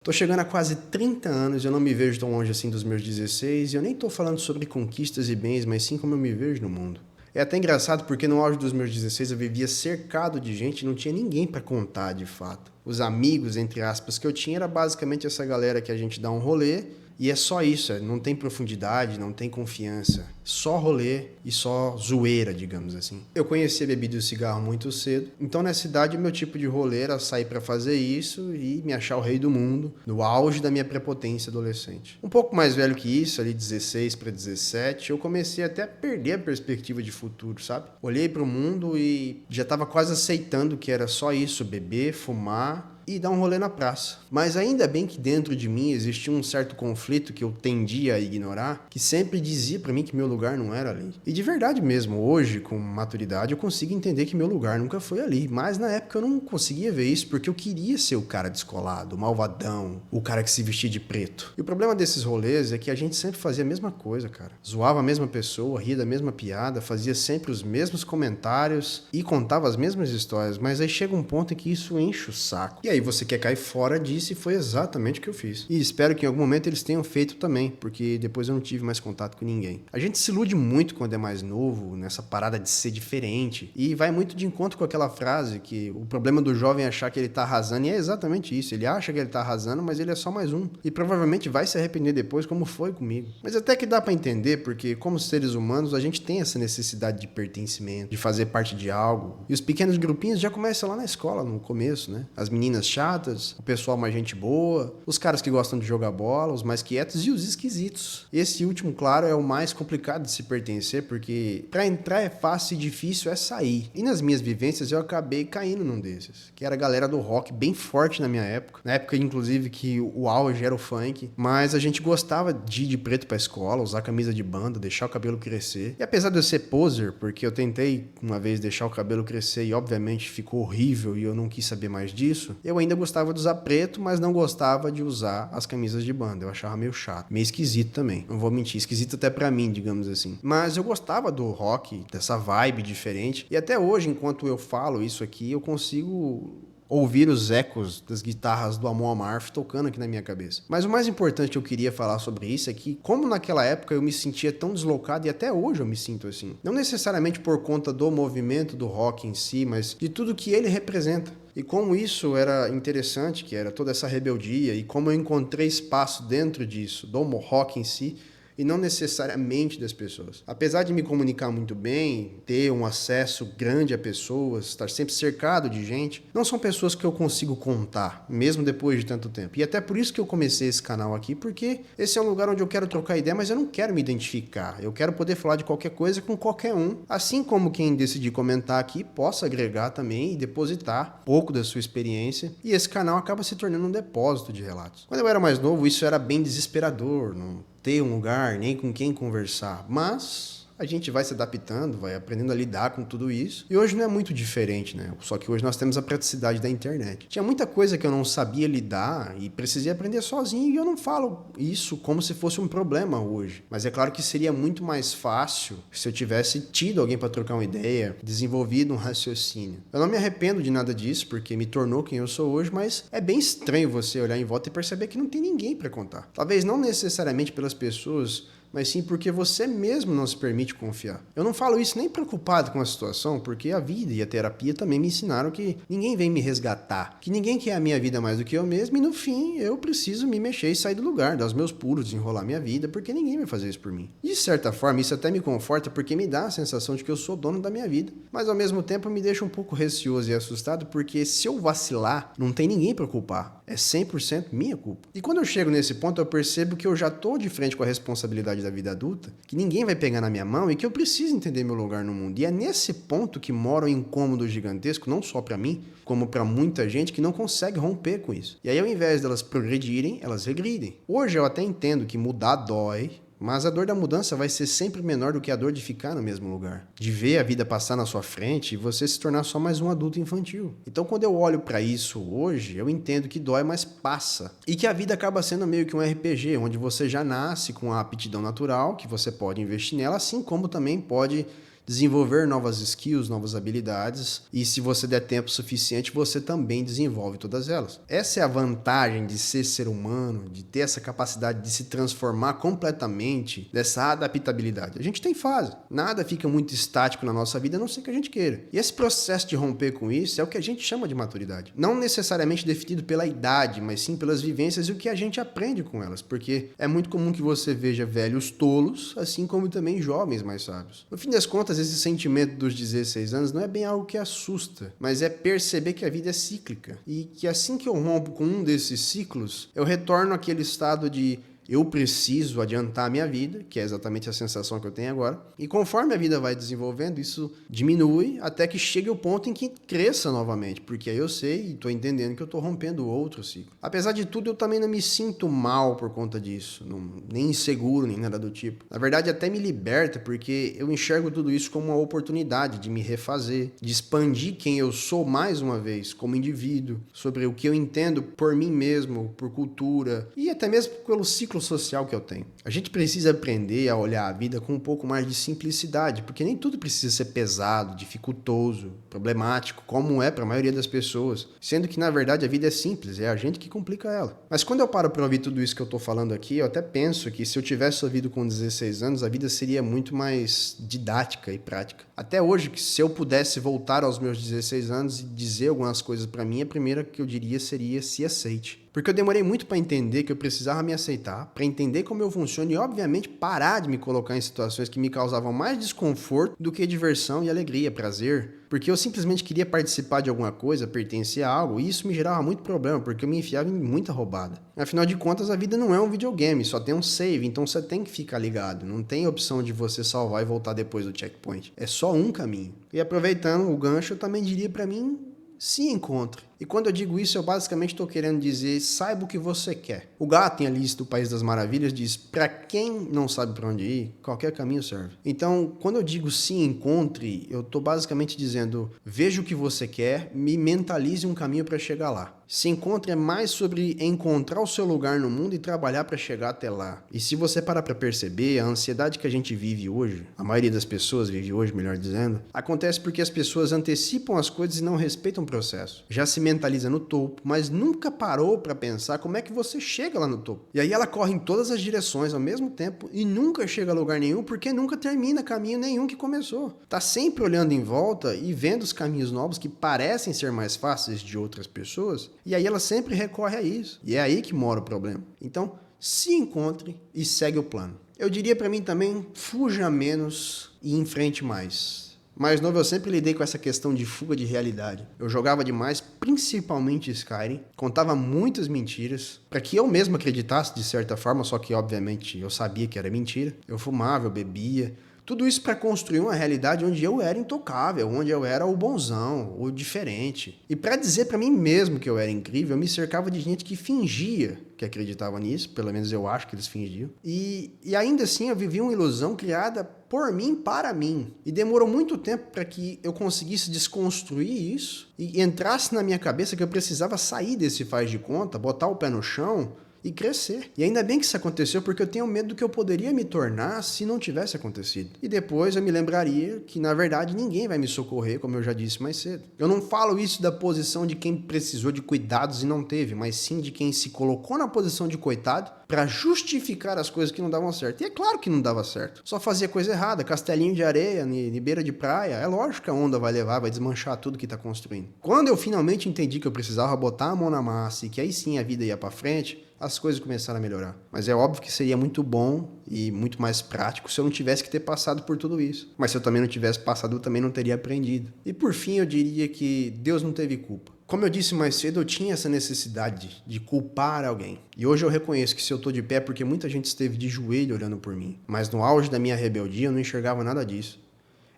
Tô chegando a quase 30 anos e eu não me vejo tão longe assim dos meus 16, e eu nem tô falando sobre conquistas e bens, mas sim como eu me vejo no mundo. É até engraçado porque no auge dos meus 16 eu vivia cercado de gente e não tinha ninguém pra contar de fato. Os amigos, entre aspas, que eu tinha era basicamente essa galera que a gente dá um rolê e é só isso, não tem profundidade, não tem confiança. Só rolê e só zoeira, digamos assim. Eu conheci a bebida e o cigarro muito cedo, então nessa idade o meu tipo de rolê era sair pra fazer isso e me achar o rei do mundo, no auge da minha prepotência adolescente. Um pouco mais velho que isso, ali 16 para 17, eu comecei até a perder a perspectiva de futuro, sabe? Olhei pro mundo e já tava quase aceitando que era só isso, beber, fumar e dar um rolê na praça. Mas ainda bem que dentro de mim existia um certo conflito que eu tendia a ignorar, que sempre dizia pra mim que meu lugar não era ali. E de verdade mesmo, hoje, com maturidade, eu consigo entender que meu lugar nunca foi ali. Mas na época eu não conseguia ver isso porque eu queria ser o cara descolado, o malvadão, o cara que se vestia de preto. E o problema desses rolês é que a gente sempre fazia a mesma coisa, cara. Zoava a mesma pessoa, ria da mesma piada, fazia sempre os mesmos comentários e contava as mesmas histórias, mas aí chega um ponto em que isso enche o saco. E aí você quer cair fora disso e foi exatamente o que eu fiz. E espero que em algum momento eles tenham feito também, porque depois eu não tive mais contato com ninguém. A gente se ilude muito quando é mais novo, nessa parada de ser diferente, e vai muito de encontro com aquela frase que o problema do jovem é achar que ele tá arrasando, e é exatamente isso. Ele acha que ele tá arrasando, mas ele é só mais um. E provavelmente vai se arrepender depois, como foi comigo. Mas até que dá pra entender, porque como seres humanos, a gente tem essa necessidade de pertencimento, de fazer parte de algo. E os pequenos grupinhos já começam lá na escola, no começo, né? As meninas chatas, o pessoal mais gente boa, os caras que gostam de jogar bola, os mais quietos e os esquisitos. Esse último, claro, é o mais complicado de se pertencer, porque pra entrar é fácil e difícil é sair. E nas minhas vivências eu acabei caindo num desses, que era a galera do rock bem forte na minha época. Na época, inclusive, que o auge era o funk, mas a gente gostava de ir de preto pra escola, usar camisa de banda, deixar o cabelo crescer. E apesar de eu ser poser, porque eu tentei uma vez deixar o cabelo crescer e obviamente ficou horrível e eu não quis saber mais disso, eu ainda gostava de usar preto, mas não gostava de usar as camisas de banda. Eu achava meio chato, meio esquisito também. Não vou mentir, esquisito até pra mim, digamos assim. Mas eu gostava do rock, dessa vibe diferente. E até hoje, enquanto eu falo isso aqui, eu consigo ouvir os ecos das guitarras do Amon Amarth tocando aqui na minha cabeça. Mas o mais importante que eu queria falar sobre isso é que, como naquela época eu me sentia tão deslocado, e até hoje eu me sinto assim, não necessariamente por conta do movimento do rock em si, mas de tudo que ele representa. E como isso era interessante, que era toda essa rebeldia, e como eu encontrei espaço dentro disso, do rock em si, e não necessariamente das pessoas. Apesar de me comunicar muito bem, ter um acesso grande a pessoas, estar sempre cercado de gente, não são pessoas que eu consigo contar, mesmo depois de tanto tempo. E até por isso que eu comecei esse canal aqui, porque esse é um lugar onde eu quero trocar ideia, mas eu não quero me identificar. Eu quero poder falar de qualquer coisa com qualquer um, assim como quem decidir comentar aqui possa agregar também e depositar pouco da sua experiência, e esse canal acaba se tornando um depósito de relatos. Quando eu era mais novo, isso era bem desesperador, não ter um lugar, nem com quem conversar, mas a gente vai se adaptando, vai aprendendo a lidar com tudo isso. E hoje não é muito diferente, né? Só que hoje nós temos a praticidade da internet. Tinha muita coisa que eu não sabia lidar e precisei aprender sozinho, e eu não falo isso como se fosse um problema hoje. Mas é claro que seria muito mais fácil se eu tivesse tido alguém para trocar uma ideia, desenvolvido um raciocínio. Eu não me arrependo de nada disso, porque me tornou quem eu sou hoje, mas é bem estranho você olhar em volta e perceber que não tem ninguém para contar. Talvez não necessariamente pelas pessoas, mas sim porque você mesmo não se permite confiar. Eu não falo isso nem preocupado com a situação, porque a vida e a terapia também me ensinaram que ninguém vem me resgatar, que ninguém quer a minha vida mais do que eu mesmo, e no fim eu preciso me mexer e sair do lugar, dar os meus pulos, desenrolar minha vida, porque ninguém vai fazer isso por mim. De certa forma, isso até me conforta, porque me dá a sensação de que eu sou dono da minha vida, mas ao mesmo tempo me deixa um pouco receoso e assustado, porque se eu vacilar, não tem ninguém para culpar. É 100% minha culpa. E quando eu chego nesse ponto, eu percebo que eu já tô de frente com a responsabilidade da vida adulta, que ninguém vai pegar na minha mão e que eu preciso entender meu lugar no mundo. E é nesse ponto que mora o incômodo gigantesco, não só pra mim, como pra muita gente que não consegue romper com isso. E aí, ao invés delas progredirem, elas regridem. Hoje eu até entendo que mudar dói, mas a dor da mudança vai ser sempre menor do que a dor de ficar no mesmo lugar. De ver a vida passar na sua frente e você se tornar só mais um adulto infantil. Então quando eu olho pra isso hoje, eu entendo que dói, mas passa. E que a vida acaba sendo meio que um RPG, onde você já nasce com a aptidão natural, que você pode investir nela, assim como também pode desenvolver novas skills, novas habilidades, e se você der tempo suficiente, você também desenvolve todas elas. Essa é a vantagem de ser humano, de ter essa capacidade de se transformar completamente, dessa adaptabilidade. A gente tem fase, nada fica muito estático na nossa vida, a não ser que a gente queira. E esse processo de romper com isso é o que a gente chama de maturidade. Não necessariamente definido pela idade, mas sim pelas vivências e o que a gente aprende com elas, porque é muito comum que você veja velhos tolos, assim como também jovens mais sábios. No fim das contas, esse sentimento dos 16 anos não é bem algo que assusta, mas é perceber que a vida é cíclica e que assim que eu rompo com um desses ciclos, eu retorno àquele estado de eu preciso adiantar a minha vida, que é exatamente a sensação que eu tenho agora, e conforme a vida vai desenvolvendo, isso diminui até que chegue o ponto em que cresça novamente, porque aí eu sei e estou entendendo que eu estou rompendo outro ciclo. Apesar de tudo, eu também não me sinto mal por conta disso, nem inseguro, nem nada do tipo. Na verdade, até me liberta, porque eu enxergo tudo isso como uma oportunidade de me refazer, de expandir quem eu sou mais uma vez, como indivíduo, sobre o que eu entendo por mim mesmo, por cultura, e até mesmo pelo ciclo social que eu tenho. A gente precisa aprender a olhar a vida com um pouco mais de simplicidade, porque nem tudo precisa ser pesado, dificultoso, problemático, como é para a maioria das pessoas, sendo que na verdade a vida é simples, é a gente que complica ela. Mas quando eu paro para ouvir tudo isso que eu tô falando aqui, eu até penso que se eu tivesse ouvido com 16 anos, a vida seria muito mais didática e prática. Até hoje, que se eu pudesse voltar aos meus 16 anos e dizer algumas coisas para mim, a primeira que eu diria seria: se aceite. Porque eu demorei muito para entender que eu precisava me aceitar, para entender como eu funciono e, obviamente, parar de me colocar em situações que me causavam mais desconforto do que diversão e alegria, prazer. Porque eu simplesmente queria participar de alguma coisa, pertencer a algo, e isso me gerava muito problema, porque eu me enfiava em muita roubada. Afinal de contas, a vida não é um videogame, só tem um save, então você tem que ficar ligado. Não tem opção de você salvar e voltar depois do checkpoint. É só um caminho. E aproveitando o gancho, eu também diria para mim: se encontre. E quando eu digo isso, eu basicamente estou querendo dizer: saiba o que você quer. O gato em Alice do País das Maravilhas diz: para quem não sabe para onde ir, qualquer caminho serve. Então, quando eu digo se encontre, eu estou basicamente dizendo: veja o que você quer, me mentalize um caminho para chegar lá. Se encontre é mais sobre encontrar o seu lugar no mundo e trabalhar para chegar até lá. E se você parar para perceber, a ansiedade que a gente vive hoje, a maioria das pessoas vive hoje, melhor dizendo, acontece porque as pessoas antecipam as coisas e não respeitam o processo. Já se mentaliza no topo, mas nunca parou para pensar como é que você chega lá no topo. E aí ela corre em todas as direções ao mesmo tempo e nunca chega a lugar nenhum, porque nunca termina caminho nenhum que começou. Tá sempre olhando em volta e vendo os caminhos novos que parecem ser mais fáceis de outras pessoas, e aí ela sempre recorre a isso. E é aí que mora o problema. Então, se encontre e segue o plano. Eu diria para mim também: fuja menos e enfrente mais. Mais novo, eu sempre lidei com essa questão de fuga de realidade. Eu jogava demais, principalmente Skyrim, contava muitas mentiras, para que eu mesmo acreditasse de certa forma, só que obviamente eu sabia que era mentira. Eu fumava, eu bebia, tudo isso para construir uma realidade onde eu era intocável, onde eu era o bonzão, o diferente. E para dizer para mim mesmo que eu era incrível, eu me cercava de gente que fingia que acreditava nisso, pelo menos eu acho que eles fingiam. E ainda assim eu vivia uma ilusão criada por mim, para mim. E demorou muito tempo para que eu conseguisse desconstruir isso e entrasse na minha cabeça que eu precisava sair desse faz de conta, botar o pé no chão e crescer. E ainda bem que isso aconteceu, porque eu tenho medo do que eu poderia me tornar se não tivesse acontecido. E depois eu me lembraria que, na verdade, ninguém vai me socorrer, como eu já disse mais cedo. Eu não falo isso da posição de quem precisou de cuidados e não teve, mas sim de quem se colocou na posição de coitado para justificar as coisas que não davam certo. E é claro que não dava certo. Só fazia coisa errada, castelinho de areia, de beira de praia. É lógico que a onda vai levar, vai desmanchar tudo que tá construindo. Quando eu finalmente entendi que eu precisava botar a mão na massa e que aí sim a vida ia para frente, as coisas começaram a melhorar. Mas é óbvio que seria muito bom e muito mais prático se eu não tivesse que ter passado por tudo isso. Mas se eu também não tivesse passado, eu também não teria aprendido. E por fim, eu diria que Deus não teve culpa. Como eu disse mais cedo, eu tinha essa necessidade de culpar alguém. E hoje eu reconheço que se eu tô de pé é porque muita gente esteve de joelho olhando por mim. Mas no auge da minha rebeldia, eu não enxergava nada disso.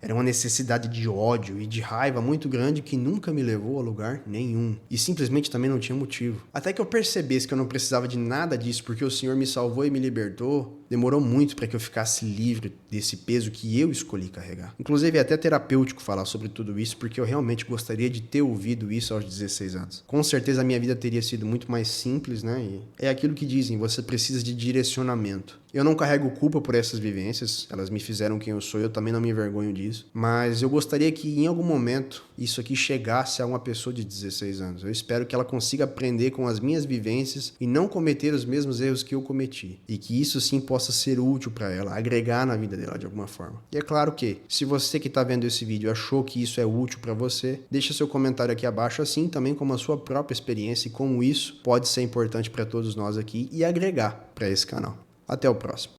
Era uma necessidade de ódio e de raiva muito grande que nunca me levou a lugar nenhum. E simplesmente também não tinha motivo. Até que eu percebesse que eu não precisava de nada disso porque o Senhor me salvou e me libertou, Demorou muito para que eu ficasse livre desse peso que eu escolhi carregar. Inclusive é até terapêutico falar sobre tudo isso, porque eu realmente gostaria de ter ouvido isso aos 16 anos. Com certeza a minha vida teria sido muito mais simples, né? E é aquilo que dizem, você precisa de direcionamento. Eu não carrego culpa por essas vivências, elas me fizeram quem eu sou, eu também não me envergonho disso, mas eu gostaria que em algum momento isso aqui chegasse a uma pessoa de 16 anos. Eu espero que ela consiga aprender com as minhas vivências e não cometer os mesmos erros que eu cometi, e que isso sim possa ser útil para ela, agregar na vida dela de alguma forma. E é claro que, se você que está vendo esse vídeo achou que isso é útil para você, deixa seu comentário aqui abaixo, assim também como a sua própria experiência e como isso pode ser importante para todos nós aqui e agregar para esse canal. Até o próximo.